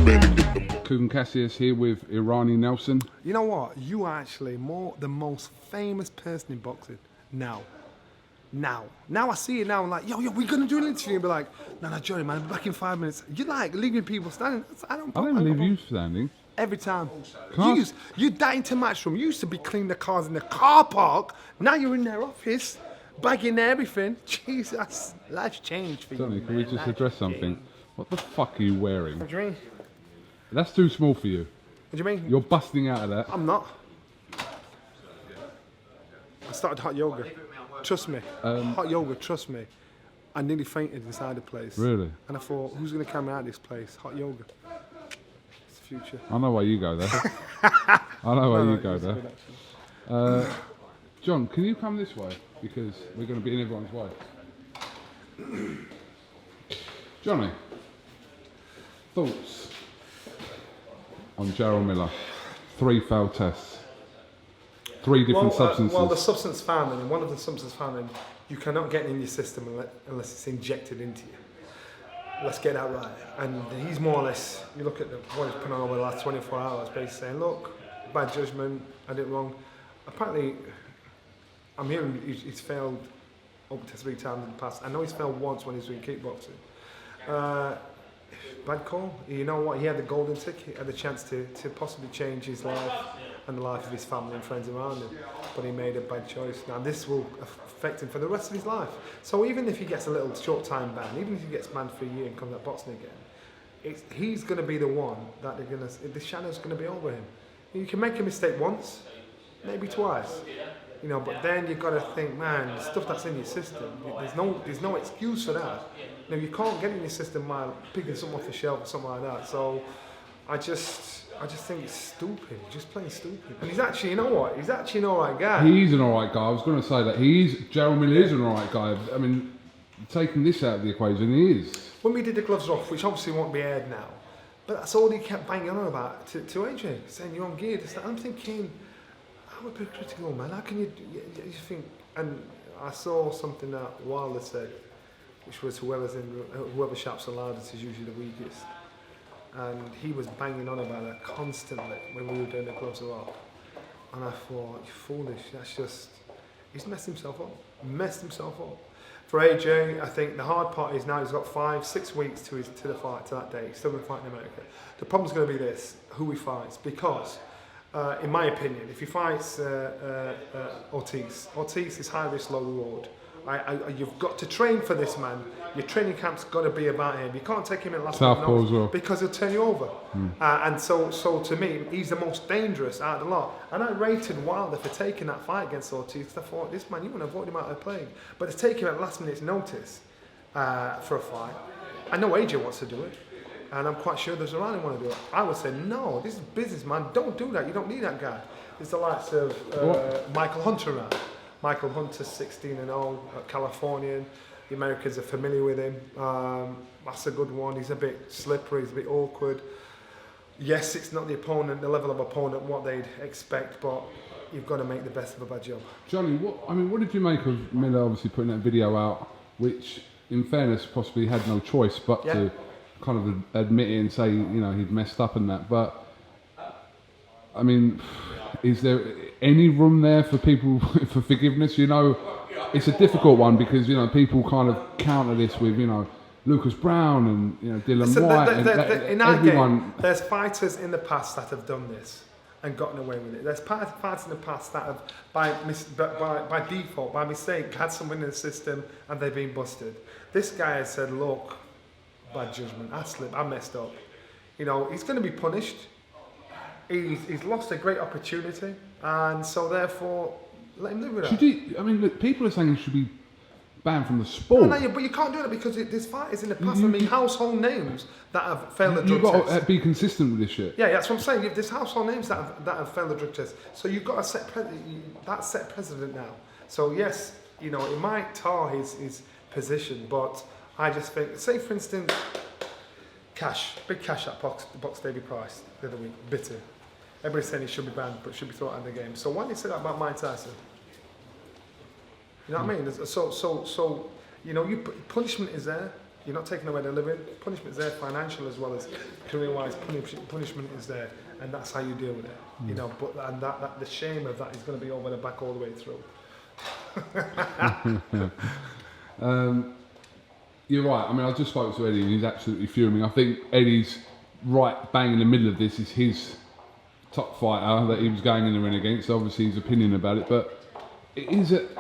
KUGAN CASSIUS here with Irani Nelson. You know what? You are actually the most famous person in boxing now. Now I see it now. I'm like, yo, we're gonna do an interview. And be like, no, Johnny, man, I'll be back in 5 minutes. You're like leaving people standing. I don't leave you standing. Every time. You're that into Matchroom. You used to be cleaning the cars in the car park. Now you're in their office, bagging everything. Jesus, life's changed for you. Johnny, can we just address something? What the fuck are you wearing? What do you mean? That's too small for you. What do you mean? You're busting out of that. I'm not. I started hot yoga. Trust me. Hot yoga, trust me. I nearly fainted inside the place. Really? And I thought, who's going to carry me out of this place? Hot yoga. It's the future. I know why you go there. I know why you go there. John, can you come this way? Because we're going to be in everyone's way. Johnny, thoughts on Gerald Miller? 3 failed tests. 3 different substances. Well, the substance found in one of the substances found in, you cannot get in your system unless it's injected into you. Let's get that right. And he's more or less, you look at what he's put on over the last 24 hours, basically saying, look, bad judgment, I did it wrong. Apparently, I'm hearing he's failed up to 3 times in the past. I know he's failed once when he was doing kickboxing. Bad call. You know what? He had the golden ticket. He had the chance to possibly change his life and the life of his family and friends around him. But he made a bad choice. Now this will affect him for the rest of his life. So even if he gets a little short time ban, even if he gets banned for a year and comes out boxing again, he's going to be the one that the shadow's going to be over him. You can make a mistake once, maybe twice. You know, but then you've got to think, man, the stuff that's in your system, there's no excuse for that. You know, you can't get in your system by picking something off the shelf or something like that. So I just think it's stupid, just plain stupid. And he's actually, you know what? He's actually an alright guy. He's an alright guy. I was going to say that Gerald Miller is an alright guy. I mean, taking this out of the equation, he is. When we did the gloves off, which obviously won't be aired now, but that's all he kept banging on about to AJ, saying you're on gear. I'm thinking, I'm a bit critical, man. How can you think? And I saw something that Wilder said, which was whoever shouts the loudest is usually the weakest. And he was banging on about that constantly when we were doing the gloves off. And I thought, you're foolish. That's just, he's messed himself up. For AJ, I think the hard part is now he's got 5-6 weeks to the fight, to that day. He's still going to fight in America. The problem's going to be this: who he fights, because. In my opinion, if he fights Ortiz is high risk, low reward. You've got to train for this man. Your training camp's got to be about him. You can't take him in last minute because he'll turn you over. And so to me, he's the most dangerous out of the lot. And I rated Wilder for taking that fight against Ortiz. I thought, this man, you wouldn't have voted him out of the playing. But to take him at last minute's notice for a fight, I know AJ wants to do it. And I'm quite sure there's a round who want to do it. I would say, no, this is business, man. Don't do that. You don't need that guy. It's the likes of Michael Hunter around. Michael Hunter's 16-0, Californian. The Americans are familiar with him. That's a good one. He's a bit slippery. He's a bit awkward. Yes, it's not the level of opponent what they'd expect, but you've got to make the best of a bad job. Johnny, what did you make of Miller obviously putting that video out, which, in fairness, possibly had no choice but to kind of admit it and say, you know, he'd messed up and that. But I mean, is there any room there for people for forgiveness? You know, it's a difficult one because, you know, people kind of counter this with, you know, Lucas Brown and, you know, Dylan White. In our game, there's fighters in the past that have done this and gotten away with it. There's fighters in the past that have, by default, by mistake, had someone in the system and they've been busted. This guy has said, look, bad judgment, I slipped, I messed up. You know, he's going to be punished. He's lost a great opportunity, and so therefore, let him live with that. I mean, look, people are saying he should be banned from the sport. No, but you can't do that because there's fighters in the past. I mean, household names that have failed the drug test. You've got to be consistent with this shit. Yeah, that's what I'm saying. There's household names that have failed the drug test. So you've got to set precedent now. So yes, you know, it might tar his position, but I just think, say for instance, big cash at box debut price the other week, bitter. Everybody's saying he should be banned, but should be thrown out of the game. So why do you say that about Mike Tyson? You know what I mean? So you know, punishment is there. You're not taking away their living. Punishment's there, financial as well as career-wise. Punishment is there, and that's how you deal with it. You know, but and that the shame of that is going to be over the back all the way through. You're right. I mean, I just spoke to Eddie, and he's absolutely fuming. I think Eddie's right bang in the middle of this is his top fighter that he was going in the ring against. Obviously, his opinion about it, but is it?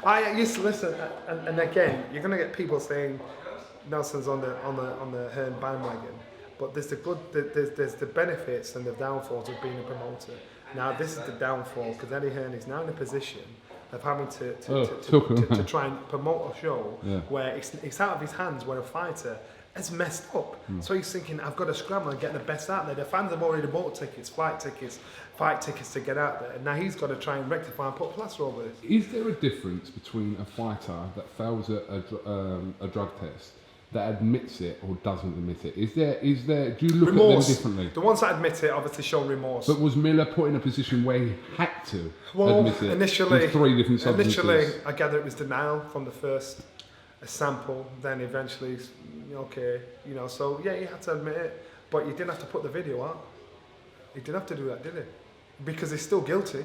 I used to listen, and again, you're going to get people saying Nelson's on the Hearn bandwagon, but there's the benefits and the downfalls of being a promoter. Now this is the downfall because Eddie Hearn is now in a position of having to try and promote a show where it's out of his hands, where a fighter has messed up. So he's thinking, I've got to scramble and get the best out there. The fans have already bought tickets, fight tickets to get out there. And now he's got to try and rectify and put plaster over this. Is there a difference between a fighter that fails a drug test that admits it or doesn't admit it? Is there? Do you look Remorse. at them differently? The ones that admit it obviously show remorse. But was Miller put in a position where he had to admit it? Initially, with 3 different substances? Initially, I gather it was denial from the first sample. Then eventually, okay, you know. So yeah, he had to admit it, but he didn't have to put the video out. He didn't have to do that, did he? Because he's still guilty.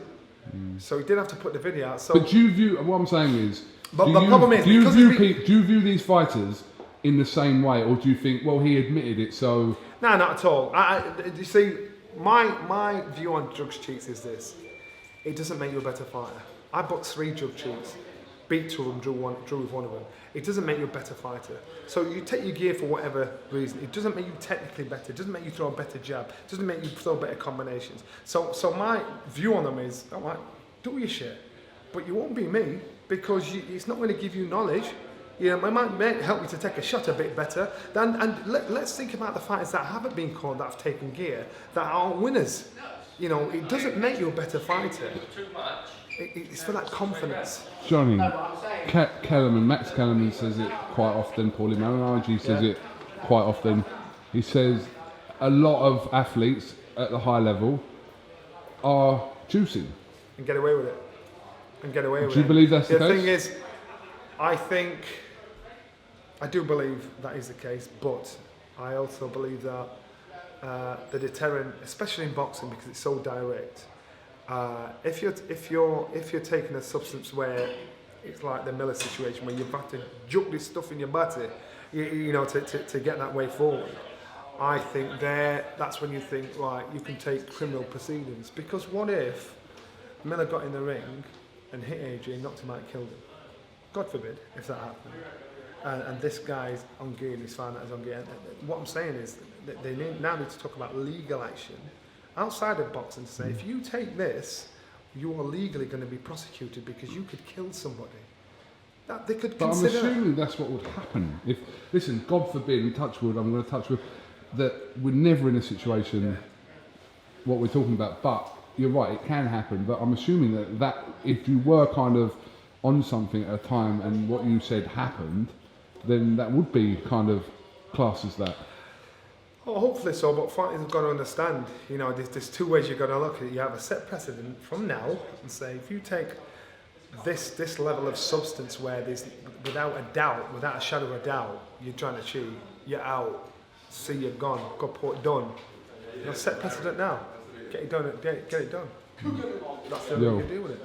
So he didn't have to put the video out. So, but do you view? What I'm saying is, but the problem is, do you view these fighters in the same way, or do you think, well, he admitted it, so? No, not at all. You see, my view on drugs cheats is this: it doesn't make you a better fighter. I booked 3 drug cheats, beat 2 of them, drew with 1 of them. It doesn't make you a better fighter. So you take your gear for whatever reason. It doesn't make you technically better. It doesn't make you throw a better jab. It doesn't make you throw better combinations. So my view on them is, all right, do your shit, but you won't be me because it's not going to give you knowledge. You know, it might help you to take a shot a bit better. Let's think about the fighters that haven't been caught, that have taken gear, that aren't winners. You know, it doesn't make you a better fighter. It's for that confidence. Johnny, Kellerman, Max Kellerman says it quite often. Paulie Malignaggi says it quite often. He says a lot of athletes at the high level are juicing. And get away with it. Do you believe that's the case? The thing is, I do believe that is the case, but I also believe that the deterrent, especially in boxing because it's so direct, if you're taking a substance where it's like the Miller situation where you've got to juke this stuff in your body, you know, to get that way forward, I think that's when you think, right, you can take criminal proceedings. Because what if Miller got in the ring and hit Adrian, knocked him out, killed him? God forbid if that happened. And this guy's on gear and he's found out he's on gear. And what I'm saying is that they now need to talk about legal action outside of boxing to say, if you take this, you are legally going to be prosecuted because you could kill somebody. That they could consider. But I'm assuming that's what would happen. If, listen, God forbid, touch wood, I'm going to touch wood, that we're never in a situation what we're talking about. But you're right, it can happen. But I'm assuming that if you were kind of on something at a time and what you said happened, then that would be kind of classed as that. Oh, hopefully so, but fighters have got to understand, you know, there's 2 ways you've got to look at it. You have a set precedent from now and say, if you take this level of substance where there's, without a shadow of a doubt, you're trying to cheat, you're out, see you're gone, got put done. You know, set precedent now. Get it done. Get it done. That's the only way you can deal with it.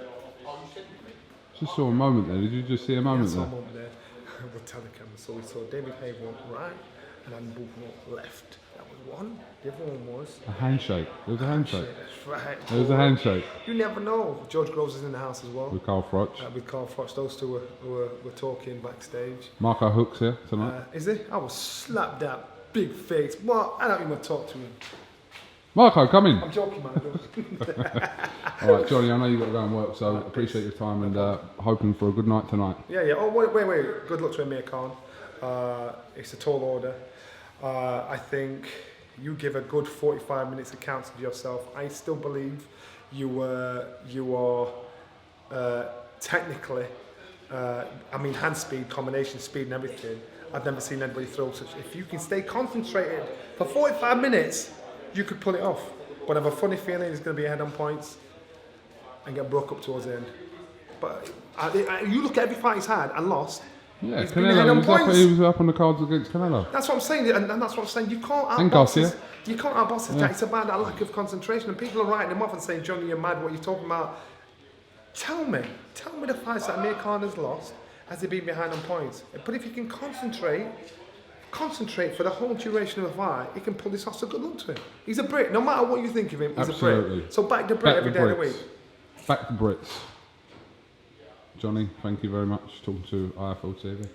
Just saw a moment there. Did you just see a moment there? I saw a moment there. We'll tell the camera. So we saw David Hay walk right and then both walk left. That was one. The other one was a handshake. There was a handshake. That's right. There was a handshake. You never know. George Groves is in the house as well. With Carl Froch. With Carl Froch. Those 2 were talking backstage. Marco Hook's here tonight. Is he? I was slapped that big face. Well, I don't even talk to him. Marco, come in. I'm joking, man. All right, Johnny, I know you've got to go and work, so appreciate your time and hoping for a good night tonight. Yeah. Oh, wait. Good luck to Amir Khan. It's a tall order. I think you give a good 45 minutes account of yourself. I still believe you are technically, hand speed, combination speed and everything. I've never seen anybody throw such. If you can stay concentrated for 45 minutes, you could pull it off. But I have a funny feeling it's going to be ahead on points and get broke up towards the end. But you look at every fight he's had and lost, Yeah, He's been behind on Canelo, points. he was up on the cards against Canelo. That's what I'm saying, and that's what I'm saying. You can't And out-box Garcia. You can't outbox this guy. It's about that lack of concentration, and people are writing him off and saying, "Johnny, you're mad. What are you talking about?" Tell me the fights that Amir Khan has lost has he been behind on points. But if he can concentrate for the whole duration of the fight, he can pull this off. So good luck to him. He's a Brit. No matter what you think of him, he's Absolutely. a Brit. So back the Brit every day of the week. Back the Brits. Johnny, thank you very much for talking to IFL TV.